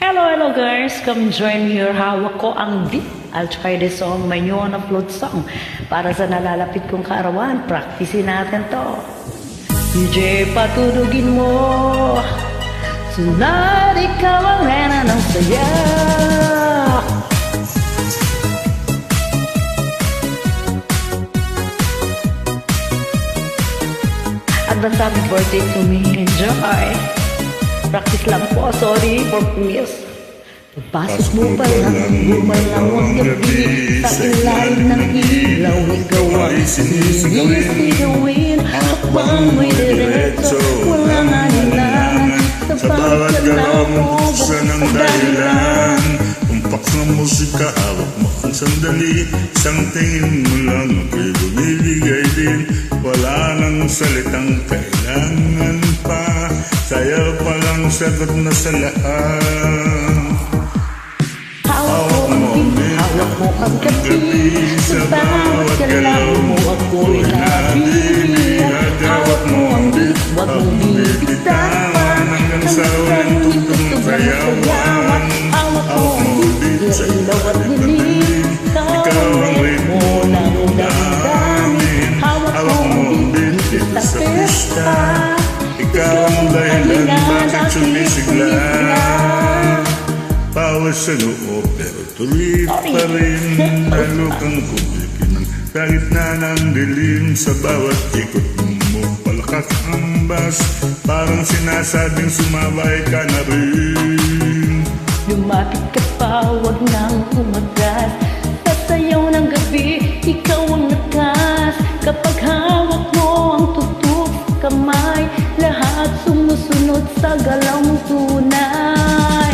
Hello guys, come join me here. Hawak ko ang beat. I'll try this song, my new on-upload song. Para sa nalalapit kong kaarawan, practicein natin to. DJ, patulugin mo. Tonight, ikaw ang rena ng saya. Advance happy birthday to me. Enjoy. Practice lang po. Sorry for miss. Pasok mo pa lang, bumalang ang gabi. Sa ilalim ng ilaw, ikaw ang sinisigawin. Habang may diretso, walang alinlangan. Sa bawat galaw mo, buksan ang dahilan. Tumpak ng musika, hawak mo ang sandali. Isang tingin mo lang, ako'y bumibigay din. Wala nang salitang kailangan pa. Sayaw pa lang, sagot na sa lahat. Hawak mo ang gabi. Sa bawat galaw mo, ako'y nabibigyan. Hawak mo ang beat, wag mong bibitawan. Hanggang sa walang tugtog ng sayawan. Hawak mo ang beat, sa ilaw at dilim. Ikaw ang ritmo ng damdamin. Hawak mo ang beat, sa pesta. Ikaw ang dahilan, bakit sumisigla? Bawas sa loob, pero tuloy pa rin. Lalo kang kumikinan, kahit na ng dilim. Sa bawat ikot mo, palakas ang bas. Parang sinasabing sumabay ka na rin. Lumapit ka pa, wag nang umagas. Sa sayaw ng gabi, ikaw ang lakas. Kapag hawak mo ang tutok kamay, lahat sumusunod sa galaw mong tunay.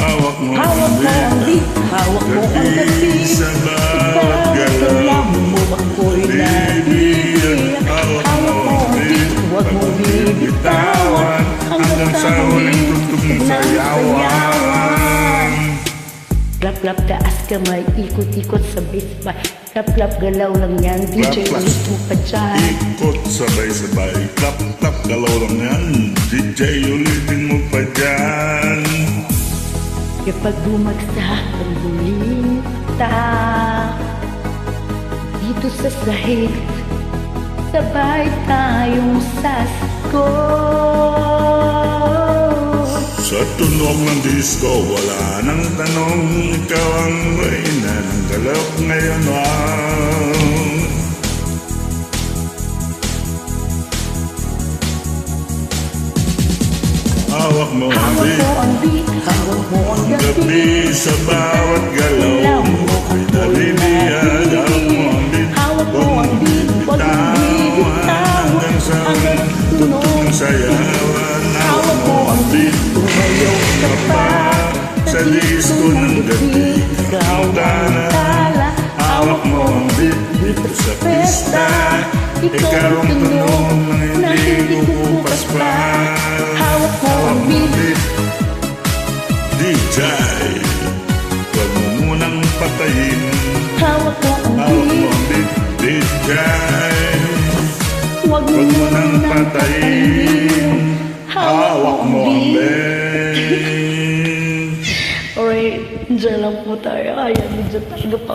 Hawak mo Hawak mo ang beat, hawak mo ang gabi. sa bawat galaw mo ako'y nabibigyan. Hawak mo ang beat, wag mo bibitawan. hanggang sa huling tugtog ng sayawan. Clap-clap taas kamay, ikot-ikot sa baseline. Clap-clap galaw lang yan, DJ Clap-clap. ulit mo pa dyan. Ikot sabay-sabay, clap-clap galaw lang yan. DJ ulitin mo pa dyan. Kapag bumagsak ang huling tak, dito sa sahig, sabay tayong sasko. Sa tunog ng disco, wala nang tanong. Ikaw ang reyna ng galaw ngayon. Hawak mo ang Hawak beat, mo ang beat, hawak mo ang gabi. gabi sa bawat galaw mo ako'y naliliyag. Hawak mo ang beat, Hawak mo ang beat, wag mong bibitawan. hanggang sa Hanggang tunog tunog ng sayawan. Hawak mo ang beat, tumayaw ka pa. Sa disco ng gabi, ikaw ang tala. hawak mo ang beat dito sa pista. Ikaw ang tunog ng hindi kukupas pa. Hawak mo ang beat, DJ, huwag mo munang patayin. hawak mo ang Hawak mo beat. ang beat, DJ, Wag huwag mo nang patayin. Hawak mo ang beat. Alright, dyan lang po tayo. Ayan, dyan talaga pa.